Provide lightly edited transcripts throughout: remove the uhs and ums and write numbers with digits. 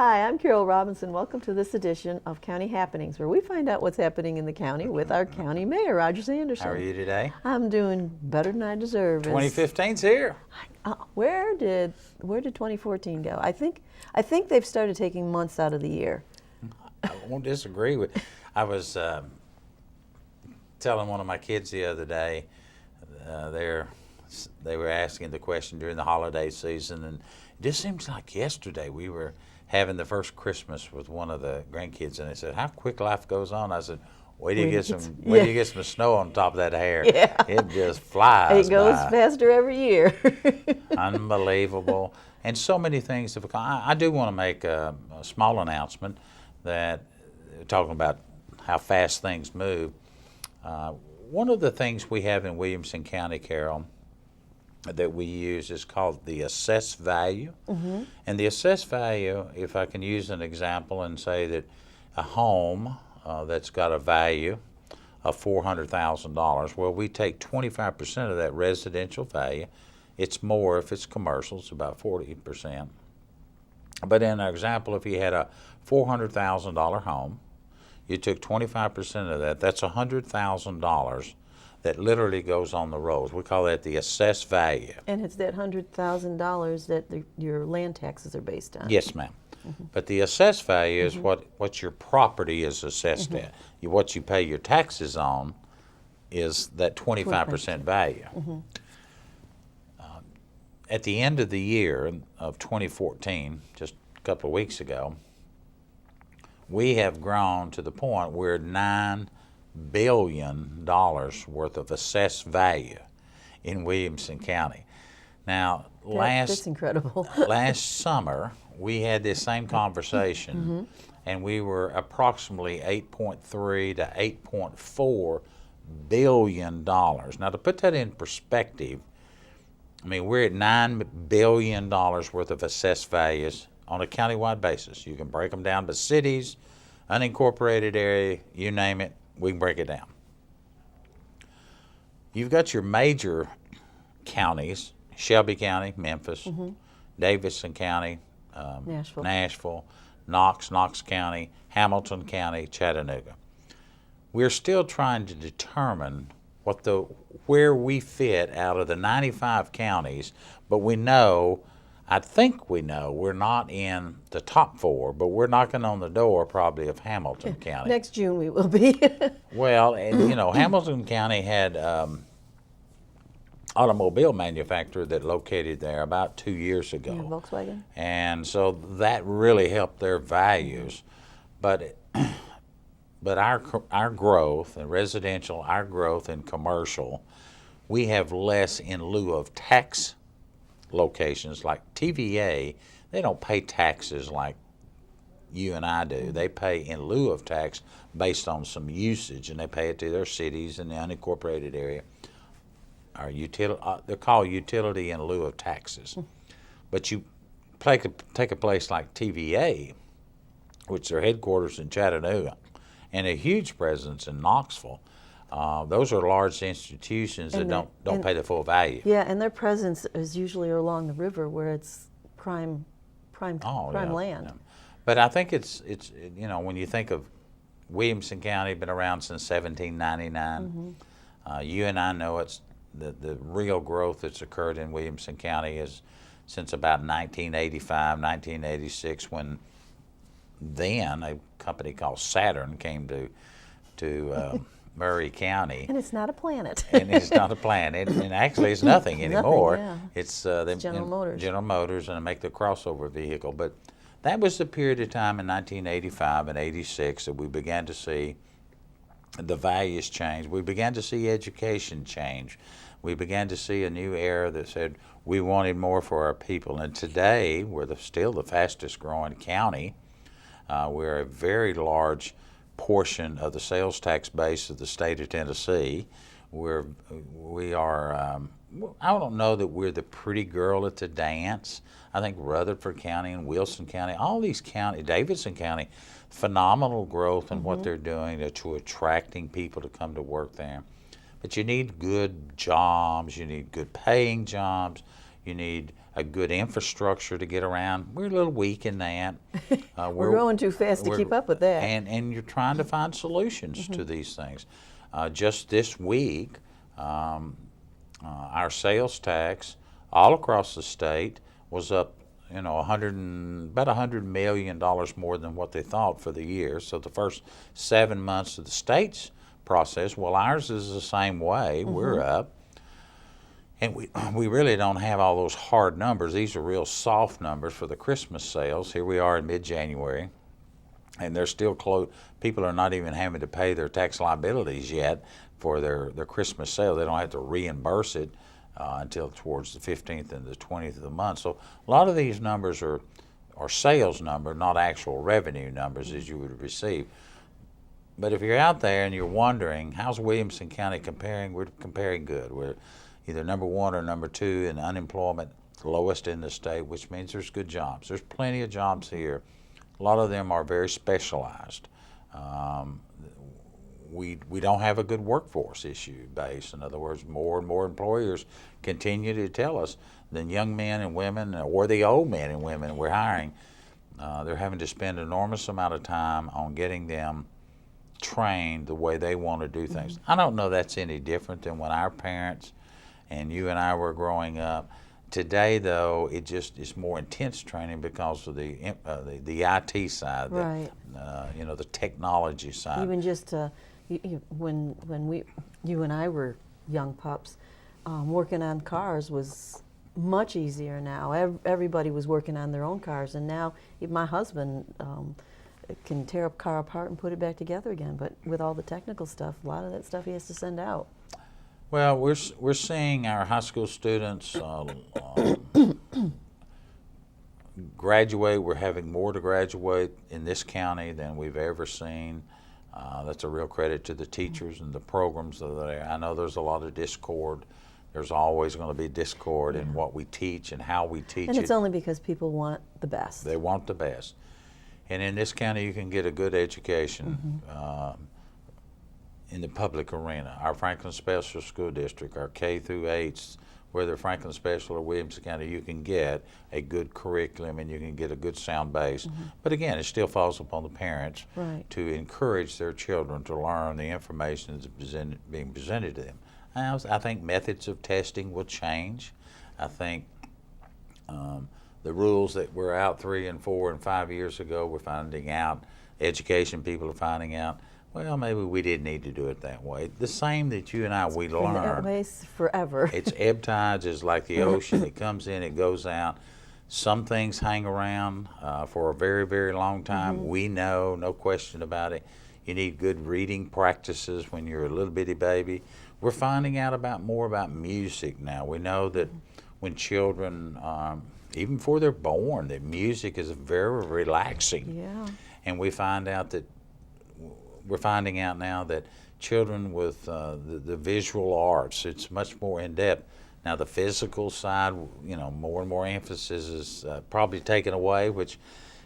Hi, I'm Carole Robinson. Welcome to this edition of County Happenings, where we find out what's happening in the county with our county mayor, Roger Sanderson. How are you today? I'm doing better than I deserve. 2015's here. Where did 2014 go? I think they've started taking months out of the year. I won't disagree with. I was telling one of my kids the other day. They were asking the question during the holiday season, and it just seems like yesterday we were having the first Christmas with one of the grandkids, and they said, "How quick life goes on." I said, "Wait till you get some snow on top of that hair. Yeah. It just flies. It goes by. faster every year." Unbelievable. And so many things have come. I do want to make a small announcement that talking about how fast things move. One of the things we have in Williamson County, Carole, that we use is called the assessed value. Mm-hmm. And the assessed value, if I can use an example and say that a home that's got a value of $400,000, well, we take 25% of that residential value. It's more if it's commercial, it's about 40%. But in our example, if you had a $400,000 home, you took 25% of that, that's $100,000 that literally goes on the rolls. We call that the assessed value. And it's that $100,000 that your land taxes are based on. Yes, ma'am. Mm-hmm. But the assessed value is what your property is assessed at. What you pay your taxes on is that 25% value. Mm-hmm. At the end of the year of 2014, just a couple of weeks ago, we have grown to the point where $9 billion worth of assessed value in Williamson County. Now, that's incredible. last summer, we had this same conversation, and we were approximately $8.3 to $8.4 billion. Now, to put that in perspective, I mean, we're at $9 billion worth of assessed values on a countywide basis. You can break them down to cities, unincorporated area, you name it, we can break it down. You've got your major counties, Shelby County, Memphis, Davidson County, Nashville, Knox County, Hamilton County, Chattanooga. We're still trying to determine where we fit out of the 95 counties, but I think we know we're not in the top 4, but we're knocking on the door probably of Hamilton County. Next June we will be. Well, and Hamilton County had automobile manufacturer that located there about 2 years ago. Yeah, Volkswagen. And so that really helped their values. But our growth in residential, our growth in commercial, we have less in lieu of tax locations like TVA. They don't pay taxes like you and I do. They pay in lieu of tax based on some usage, and they pay it to their cities in the unincorporated area. They're called utility in lieu of taxes. But you take a place like TVA, which their headquarters in Chattanooga, and a huge presence in Knoxville. Those are large institutions that don't pay the full value. Yeah, and their presence is usually along the river where it's prime land. Yeah. But I think it's when you think of Williamson County, been around since 1799. You and I know it's the real growth that's occurred in Williamson County is since about 1985, 1986, when then a company called Saturn came to Murray County. And it's not a planet. And it's not a planet. And actually it's nothing anymore. Yeah. It's General Motors. General Motors, and they make the crossover vehicle. But that was the period of time in 1985 and 86 that we began to see the values change. We began to see education change. We began to see a new era that said we wanted more for our people. And today, we're still the fastest growing county. We're a very large portion of the sales tax base of the state of Tennessee. We are, I don't know that we're the pretty girl at the dance. I think Rutherford County and Wilson County, all these counties, Davidson County, phenomenal growth in what they're doing to attracting people to come to work there. But you need good jobs, you need good paying jobs, you need a good infrastructure to get around. We're a little weak in that. We're growing too fast to keep up with that. And you're trying to find solutions to these things. Just this week, our sales tax all across the state was up, about $100 million more than what they thought for the year. So the first 7 months of the state's process, well, ours is the same way. We're up. And we really don't have all those hard numbers. These are real soft numbers for the Christmas sales. Here we are in mid-January, and they're still close. People are not even having to pay their tax liabilities yet for their Christmas sale. They don't have to reimburse it until towards the 15th and the 20th of the month. So a lot of these numbers are sales numbers, not actual revenue numbers as you would receive. But if you're out there and you're wondering, how's Williamson County comparing? We're comparing good. We're either number 1 or number 2 in unemployment, lowest in the state, which means there's good jobs. There's plenty of jobs here. A lot of them are very specialized. We don't have a good workforce issue base. In other words, more and more employers continue to tell us the young men and women, or the old men and women we're hiring, they're having to spend an enormous amount of time on getting them trained the way they want to do things. I don't know that's any different than when our parents and you and I were growing up. Today, though, it's more intense training because of the IT side, right? The technology side. Even just when you and I were young pups, working on cars was much easier now. Everybody was working on their own cars, and now even my husband can tear a car apart and put it back together again. But with all the technical stuff, a lot of that stuff he has to send out. Well, we're seeing our high school students graduate. We're having more to graduate in this county than we've ever seen. That's a real credit to the teachers and the programs that are there. I know there's a lot of discord. There's always going to be discord in what we teach and how we teach it. And it's only because people want the best. They want the best. And in this county, you can get a good education in the public arena. Our Franklin Special School District, our K through 8s, whether Franklin Special or Williamson County, you can get a good curriculum and you can get a good sound base. But again, it still falls upon the parents to encourage their children to learn the information that's being presented to them. I think methods of testing will change. I think the rules that were out 3 and 4 and 5 years ago, we're finding out, education people are finding out, well, maybe we didn't need to do it that way. The same that you and I, we learned. That way forever. It's ebb tides is like the ocean. It comes in, it goes out. Some things hang around for a very, very long time. We know, no question about it. You need good reading practices when you're a little bitty baby. We're finding out more about music now. We know that when children, even before they're born, that music is very relaxing. Yeah. And we're finding out now that children with the visual arts, it's much more in depth. Now the physical side, more and more emphasis is probably taken away, which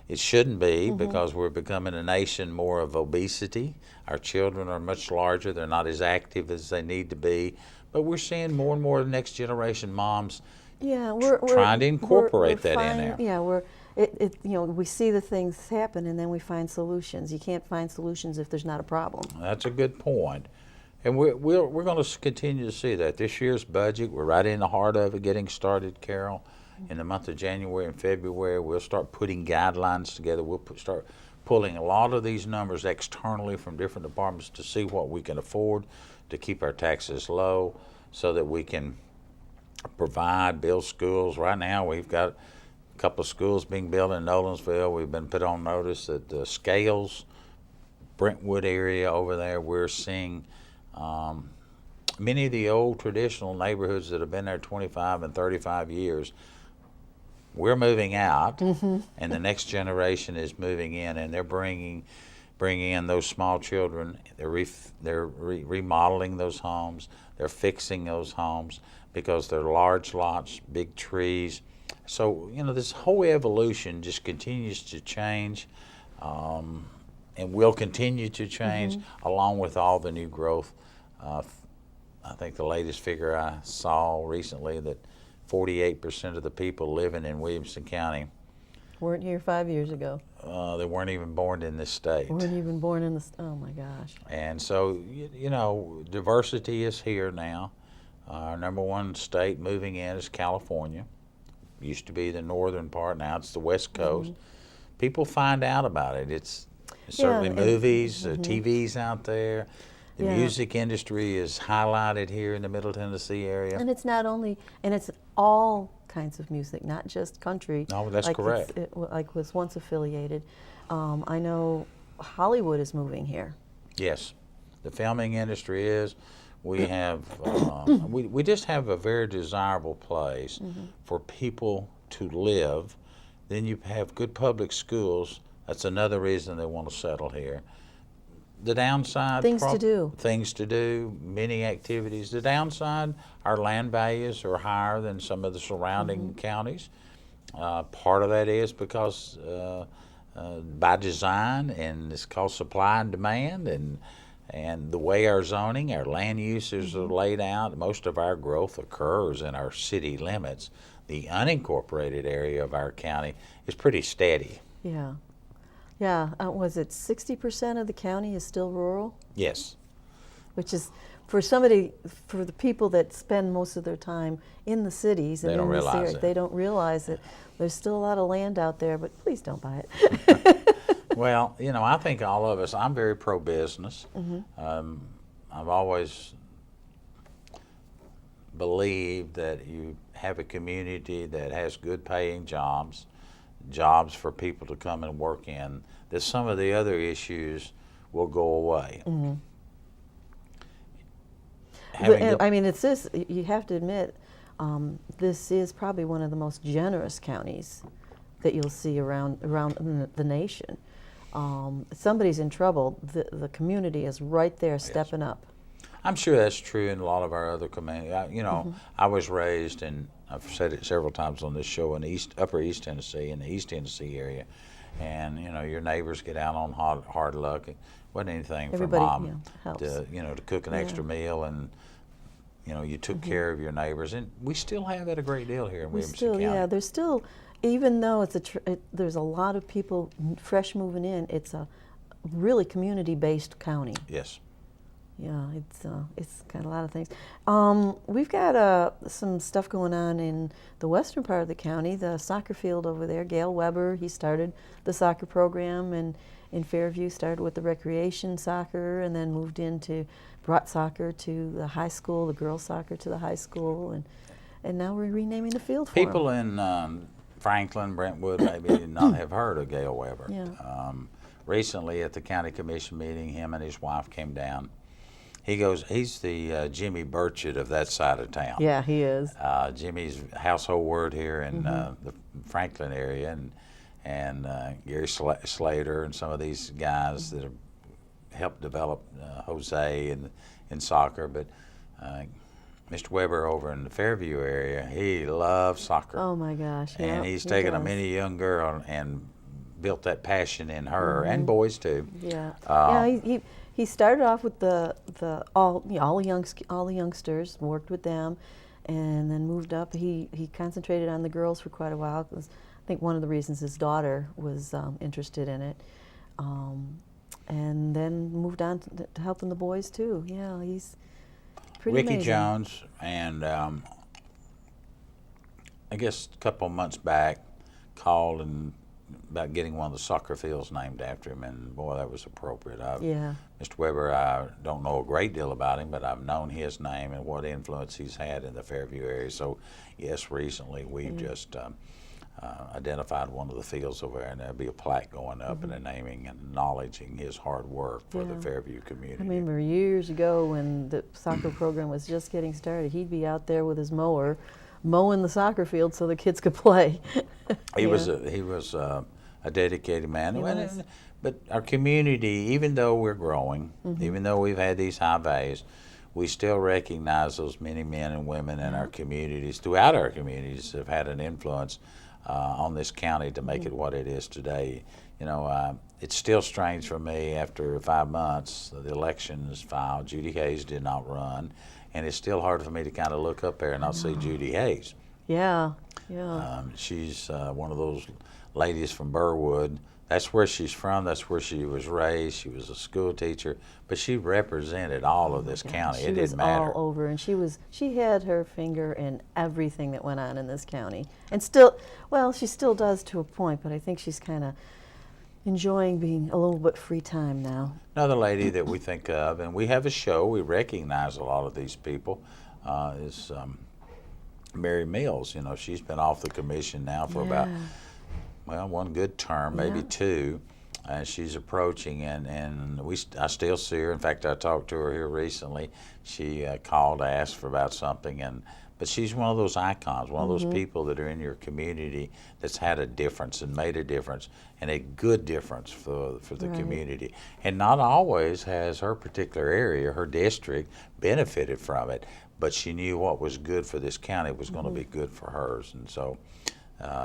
it shouldn't be because we're becoming a nation more of obesity. Our children are much larger. They're not as active as they need to be. But we're seeing more and more of the next generation moms trying to incorporate that in there. Yeah, we see the things happen and then we find solutions. You can't find solutions if there's not a problem. That's a good point. And we're going to continue to see that. This year's budget, we're right in the heart of it, getting started, Carole. In the month of January and February, we'll start putting guidelines together. We'll start pulling a lot of these numbers externally from different departments to see what we can afford to keep our taxes low so that we can build schools. Right now, we've got a couple of schools being built in Nolensville. We've been put on notice that the Scales, Brentwood area over there, we're seeing many of the old traditional neighborhoods that have been there 25 and 35 years. We're moving out, and the next generation is moving in, and they're bringing in those small children. They're remodeling those homes. They're fixing those homes because they're large lots, big trees. So, this whole evolution just continues to change and will continue to change along with all the new growth. I think the latest figure I saw recently that 48% of the people living in Williamson County, Weren't here 5 years ago. they weren't even born in this state. Weren't even born in the. Oh my gosh. And so, you know, diversity is here now. Our number one state moving in is California. Used to be the northern part, now it's the West Coast. People find out about it. It's certainly movies, TV's out there. The music industry is highlighted here in the Middle Tennessee area. And it's not only, and it's all kinds of music, not just country. No, that's like correct. Like was once affiliated. I know Hollywood is moving here. Yes, the filming industry is. We have, we just have a very desirable place for people to live. Then you have good public schools. That's another reason they want to settle here. The downside, Things to do. Things to do, many activities. The downside, our land values are higher than some of the surrounding counties. Part of that is because by design, and it's called supply and demand, and the way our zoning, our land uses are laid out. Most of our growth occurs in our city limits. The unincorporated area of our county is pretty steady. Yeah. Yeah, was it 60% of the county is still rural? Yes. Which is, for the people that spend most of their time in the cities and They don't in this realize area, it. they don't realize that there's still a lot of land out there, but please don't buy it. Well, you know, I think all of us, I'm very pro-business. I've always believed that you have a community that has good paying jobs for people to come and work in, that some of the other issues will go away. I mean, it's this, you have to admit, this is probably one of the most generous counties that you'll see around the nation. Somebody's in trouble, the community is right there stepping up. I'm sure that's true in a lot of our other communities. I was raised in, I've said it several times on this show, in upper East Tennessee, in the East Tennessee area. And, you know, your neighbors get out on hard luck. It wasn't anything for mom to cook an extra meal, and, you know, you took care of your neighbors. And we still have that a great deal here in Williamson County. Yeah, there's still, even though there's a lot of people fresh moving in, it's a really community-based county. Yes. Yeah, it's got a lot of things. We've got some stuff going on in the western part of the county. The soccer field over there, Gail Weber, he started the soccer program, and in Fairview started with the recreation soccer, and then moved into, brought soccer to the high school, the girls soccer to the high school, and now we're renaming the field for People them. in Franklin, Brentwood, maybe not have heard of Gail Weber. Yeah. Recently at the county commission meeting, him and his wife came down. He's the Jimmy Burchett of that side of town. Yeah, he is. Jimmy's household word here in the Franklin area, and Gary Slater and some of these guys that have helped develop Jose in soccer. But Mr. Weber over in the Fairview area, he loves soccer. Oh my gosh! Yeah, and he's taken a many young girl and built that passion in her, and boys too. Yeah. He started off with all the youngsters, worked with them, and then moved up. He concentrated on the girls for quite a while, because I think one of the reasons his daughter was interested in it, and then moved on to helping the boys too. Yeah, he's pretty amazing. Ricky Jones, and I guess a couple of months back, called about getting one of the soccer fields named after him, and boy, that was appropriate. Mr. Weber, I don't know a great deal about him, but I've known his name and what influence he's had in the Fairview area. So, yes, recently we've just identified one of the fields over there, and there'll be a plaque going up and a naming and acknowledging his hard work for the Fairview community. I remember years ago when the soccer program was just getting started, he'd be out there with his mower, mowing the soccer field so the kids could play. He was a dedicated man. But our community, even though we're growing, even though we've had these high values, we still recognize those many men and women in our communities, throughout our communities, have had an influence on this county to make it what it is today. You know, it's still strange for me after 5 months, the election is filed, Judy Hayes did not run, and it's still hard for me to kind of look up there and not see Judy Hayes. Yeah, yeah. She's one of those ladies from Burwood. That's where she's from. That's where she was raised. She was a school teacher, but she represented all of this county. It didn't matter. She was all over, and she had her finger in everything that went on in this county, and still, well, she still does to a point. But I think she's kind of enjoying being a little bit free time now. Another lady that we think of, and we have a show. We recognize a lot of these people. Is Mary Mills. You know, she's been off the commission now for about, well, one good term, maybe two, and she's approaching, and I still see her. In fact, I talked to her here recently. She called to ask for about something, but she's one of those icons, one of those people that are in your community that's had a difference and made a difference, and a good difference for the community. And not always has her particular area, her district, benefited from it, but she knew what was good for this county was going to be good for hers. And so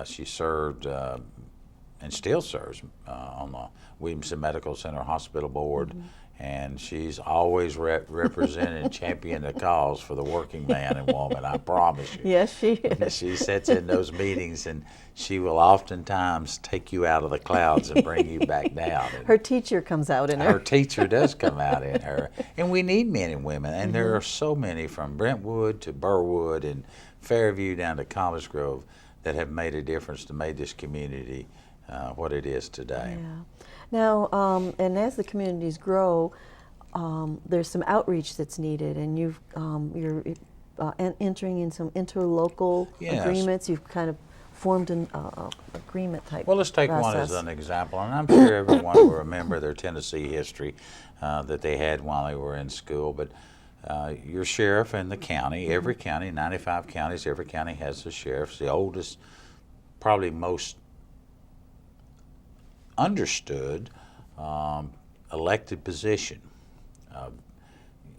she served and still serves on the Williamson Medical Center Hospital Board. And she's always represented and championed the cause for the working man and woman, I promise you. Yes, she is. She sits in those meetings, and she will oftentimes take you out of the clouds and bring you back down. And her teacher comes out in her. her teacher does come out in her. And we need men and women, and there are so many from Brentwood to Burwood and Fairview down to College Grove that have made a difference to make this community what it is today. Yeah. Now, and as the communities grow, there's some outreach that's needed, and you're entering in some interlocal agreements. You've kind of formed an agreement type. Well, let's take one as an example, and I'm sure everyone will remember their Tennessee history that they had while they were in school. But your sheriff in the county, every county, 95 counties, every county has a sheriff. It's the oldest, probably most understood elected position.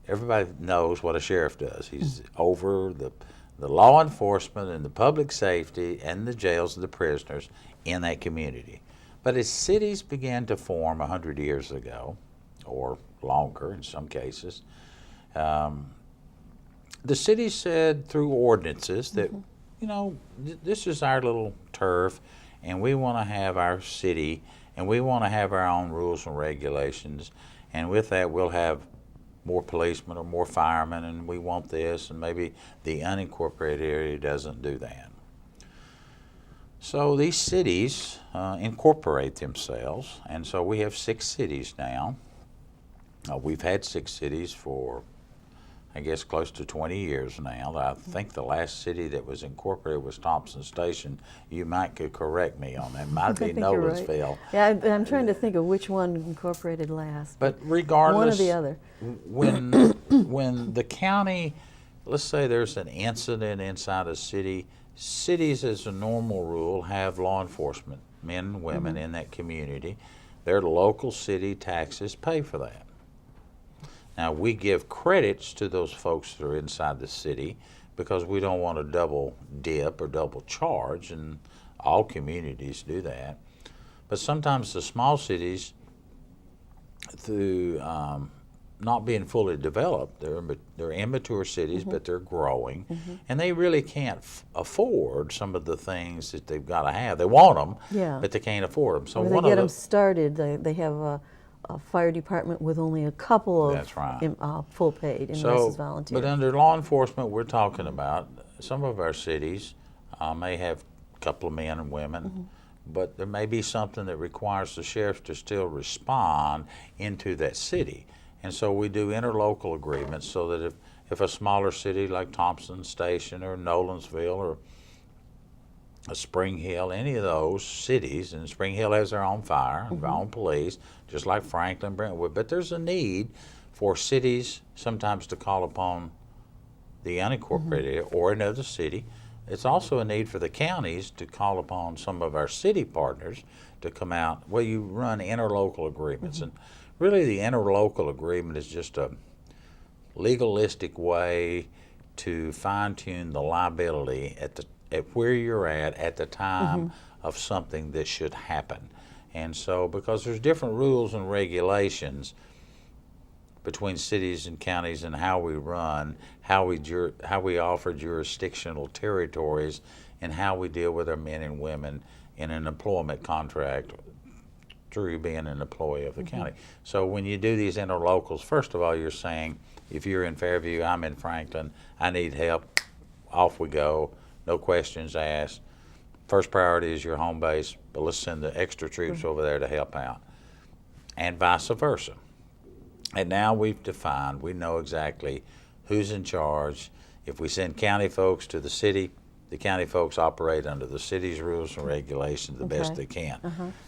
Everybody knows what a sheriff does. He's over the law enforcement and the public safety and the jails and the prisoners in that community. But as cities began to form 100 years ago, or longer in some cases, the city said through ordinances that, you know, this is our little turf, and we want to have our city, and we want to have our own rules and regulations, and with that we'll have more policemen or more firemen, and we want this, and maybe the unincorporated area doesn't do that. So these cities incorporate themselves, and so we have 6 cities now. We've had 6 cities for, I guess, close to 20 years now. I think the last city that was incorporated was Thompson Station. You might could correct me on that. Might be Nolensville. Right. Yeah, I'm trying to think of which one incorporated last. But regardless, one or the other. When the county, let's say there's an incident inside a city, cities as a normal rule have law enforcement, men and women in that community. Their local city taxes pay for that. Now, we give credits to those folks that are inside the city because we don't want to double dip or double charge, and all communities do that. But sometimes the small cities, through not being fully developed, they're immature cities, but they're growing, and they really can't afford some of the things that they've got to have. They want them, but they can't afford them. So when they get them started, they have a fire department with only a couple of full paid, and the rest is volunteer. But under law enforcement, we're talking about some of our cities may have a couple of men and women, but there may be something that requires the sheriff to still respond into that city. And so we do interlocal agreements so that if a smaller city like Thompson Station or Nolensville or Spring Hill, any of those cities, and Spring Hill has their own fire, their own police, just like Franklin, Brentwood, but there's a need for cities sometimes to call upon the unincorporated area or another city. It's also a need for the counties to call upon some of our city partners to come out. Well, you run interlocal agreements, and really the interlocal agreement is just a legalistic way to fine-tune the liability at where you're at the time of something that should happen. And so, because there's different rules and regulations between cities and counties and how we run, how we offer jurisdictional territories, and how we deal with our men and women in an employment contract through being an employee of the county. So when you do these interlocals, first of all, you're saying, if you're in Fairview, I'm in Franklin, I need help, off we go, no questions asked. First priority is your home base, but let's send the extra troops over there to help out, and vice versa. And now we've defined, we know exactly who's in charge. If we send county folks to the city, the county folks operate under the city's rules and regulations the best they can.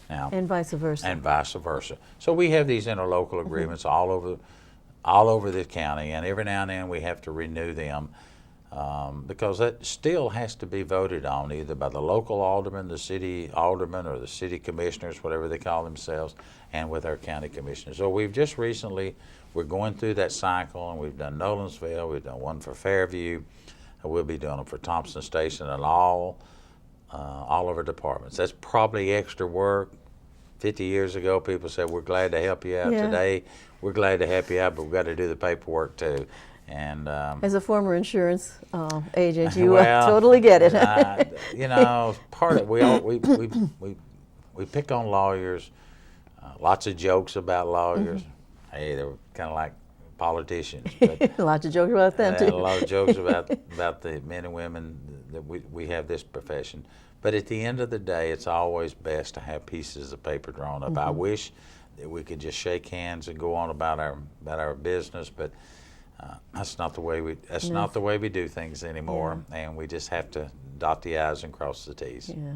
Now, And vice versa. and vice versa. So we have these interlocal agreements all over the county, and every now and then we have to renew them because that still has to be voted on either by the local alderman, the city alderman, or the city commissioners, whatever they call themselves, and with our county commissioners. So we've just recently, we're going through that cycle, and we've done Nolensville, we've done one for Fairview, and we'll be doing them for Thompson Station and all of our departments. That's probably extra work. 50 years ago, people said, we're glad to help you out. Yeah. Today, we're glad to help you out, but we've got to do the paperwork too. And As a former insurance agent, you well, totally get it. you know, part of we pick on lawyers. Lots of jokes about lawyers. Hey, they're kind of like politicians. But, Lots of jokes about them, too. a lot of jokes about the men and women that we have this profession. But at the end of the day, it's always best to have pieces of paper drawn up. I wish that we could just shake hands and go on about our business, but that's not the way we do things anymore. And we just have to dot the I's and cross the T's. Yeah.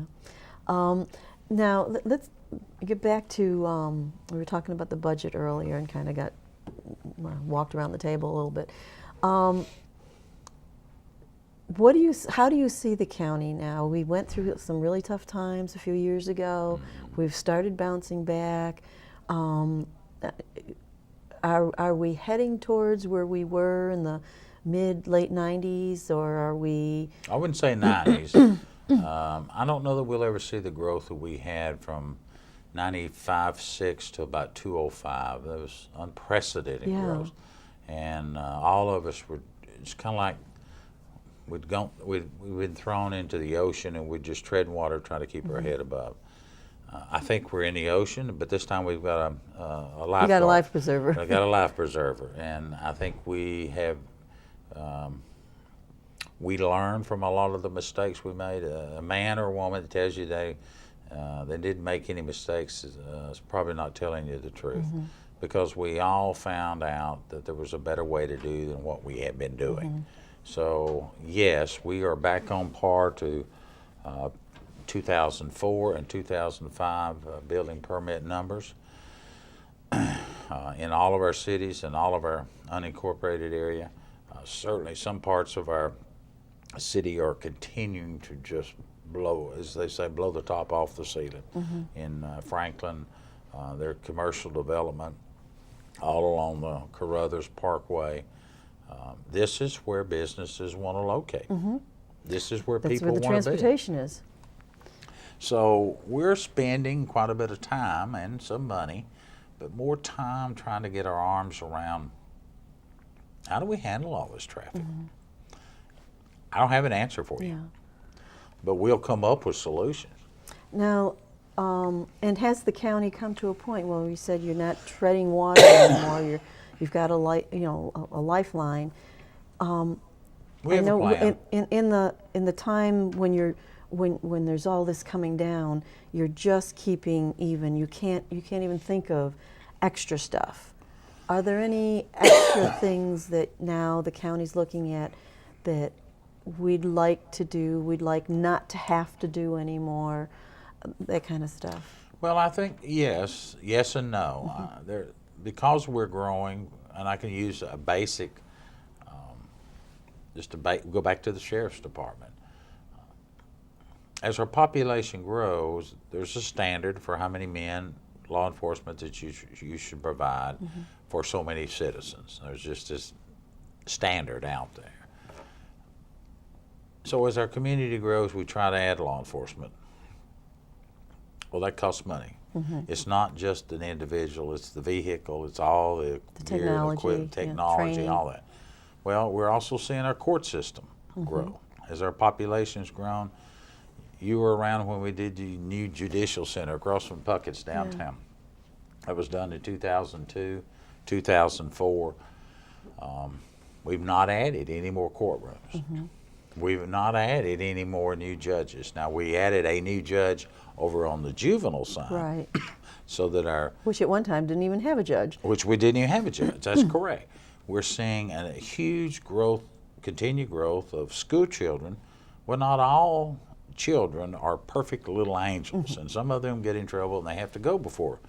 Now let's get back to we were talking about the budget earlier and kind of got walked around the table a little bit. How do you see the county now? We went through some really tough times a few years ago. We've started bouncing back. Are we heading towards where we were in the late 90s, or are we? I wouldn't say 90s. I don't know that we'll ever see the growth that we had from 95.6 to about 205. That was unprecedented growth. And all of us were, it's kind of like we've been thrown into the ocean and we're just treading water trying to keep our head above. I think we're in the ocean, but this time we've got a lifeguard. You got a life preserver. I got a life preserver, and I think we have. We learn from a lot of the mistakes we made. A man or a woman that tells you they didn't make any mistakes is probably not telling you the truth, because we all found out that there was a better way to do than what we had been doing. So yes, we are back on par to 2004 and 2005 building permit numbers in all of our cities and all of our unincorporated area. Certainly some parts of our city are continuing to just blow, as they say, blow the top off the ceiling. In Franklin, their commercial development all along the Carruthers Parkway. This is where businesses want to locate. This is where That's people where the want to be. transportation is. So we're spending quite a bit of time and some money, but more time trying to get our arms around how do we handle all this traffic. I don't have an answer for you, but we'll come up with solutions. Now, and has the county come to a point where you said you're not treading water anymore? You've got a lifeline. We have a plan. In the time when there's all this coming down, you're just keeping even. You can't even think of extra stuff. Are there any extra things that now the county's looking at that we'd like to do, we'd like not to have to do anymore, that kind of stuff? Well, I think yes and no. Because we're growing, and I can use a basic, go back to the sheriff's department. As our population grows, there's a standard for how many men, law enforcement, that you should provide for so many citizens. There's just this standard out there. So as our community grows, we try to add law enforcement. Well, that costs money. It's not just an individual, it's the vehicle, it's all the gear, the technology, equipment, yeah, technology, training. all that. Well, we're also seeing our court system grow. As our population's grown, you were around when we did the new judicial center across from Puckett's downtown. That was done in 2002, 2004. We've not added any more courtrooms. We've not added any more new judges. Now, we added a new judge over on the juvenile side. Right. So that Which at one time didn't even have a judge. which we didn't even have a judge, that's correct. We're seeing a huge growth, continued growth of school children. Well, not all children are perfect little angels, and some of them get in trouble and they have to go before.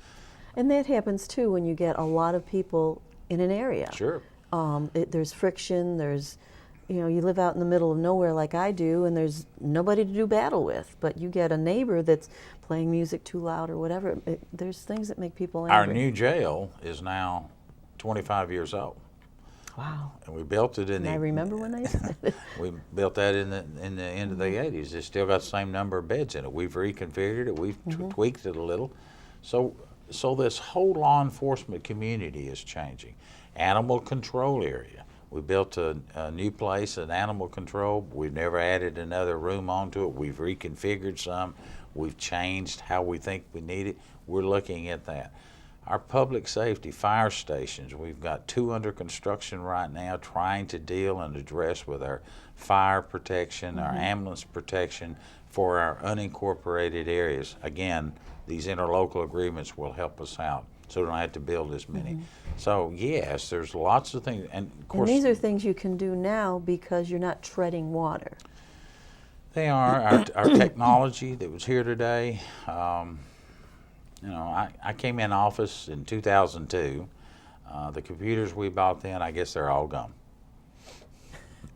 And that happens too when you get a lot of people in an area. Sure. There's friction, you live out in the middle of nowhere like I do, and there's nobody to do battle with, but you get a neighbor that's playing music too loud or whatever. There's things that make people angry. Our new jail is now 25 years old. Wow. And we built it in I remember when they said it. We built that in the end of the 80s. It's still got the same number of beds in it. We've reconfigured it. We've tweaked it a little. So this whole law enforcement community is changing. Animal control area. We built a new place, an animal control. We've never added another room onto it. We've reconfigured some. We've changed how we think we need it. We're looking at that. Our public safety fire stations, we've got 2 under construction right now trying to deal and address with our fire protection, our ambulance protection for our unincorporated areas. Again, these interlocal agreements will help us out so we don't have to build as many. So yes, there's lots of things. And of course, And these are things you can do now because you're not treading water. they are. Our technology that was here today, I came in office in 2002. The computers we bought then, I guess they're all gone.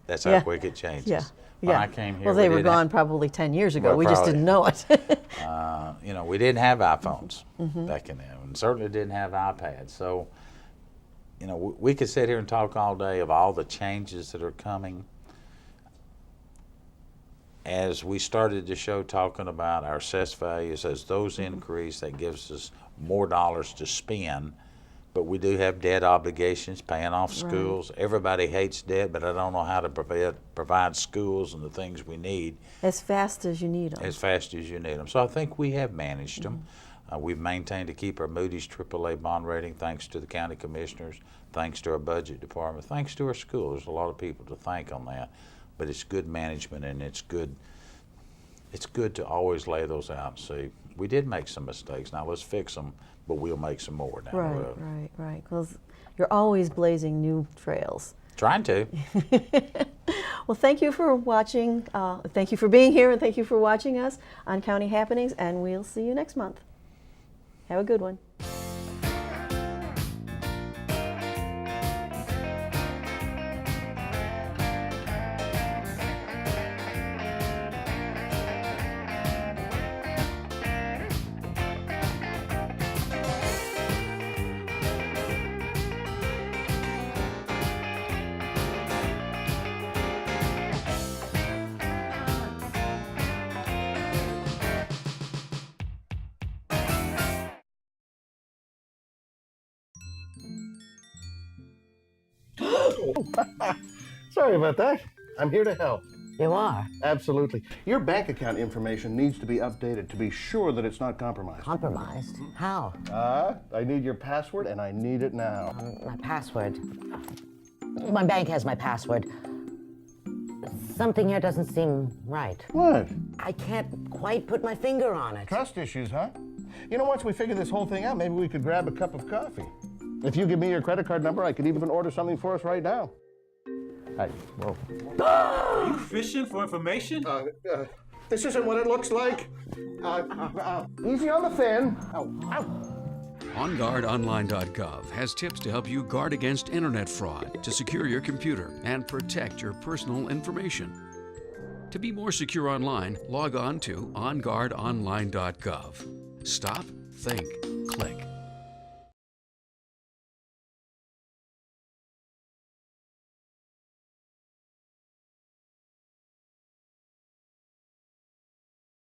That's how quick it changes. Yeah. When I came here, well, they we were didn't gone probably 10 years ago. Well, We just probably. didn't know it. we didn't have iPhones back in then, and certainly didn't have iPads. So, we could sit here and talk all day of all the changes that are coming. As we started the show talking about our assessed values, as those increase, that gives us more dollars to spend. But we do have debt obligations, paying off schools. Everybody hates debt, but I don't know how to provide schools and the things we need As fast as you need them. as fast as you need them. So I think we have managed them. We've maintained to keep our Moody's AAA bond rating thanks to the county commissioners, thanks to our budget department, thanks to our school. There's a lot of people to thank on that, but it's good management, and it's good to always lay those out and see, we did make some mistakes, now let's fix them, but we'll make some more down the road. Right. Because you're always blazing new trails. Trying to. Well, thank you for watching. Thank you for being here, and thank you for watching us on County Happenings, and we'll see you next month. Have a good one. Sorry about that. I'm here to help. You are? Absolutely. Your bank account information needs to be updated to be sure that it's not compromised. Compromised? How? I need your password, and I need it now. My password. My bank has my password. Something here doesn't seem right. What? I can't quite put my finger on it. Trust issues, huh? Once we figure this whole thing out, maybe we could grab a cup of coffee. If you give me your credit card number, I could even order something for us right now. Whoa. Are you fishing for information? This isn't what it looks like. Easy on the fin. OnGuardOnline.gov has tips to help you guard against internet fraud, to secure your computer, and protect your personal information. To be more secure online, log on to OnGuardOnline.gov. Stop, think, click.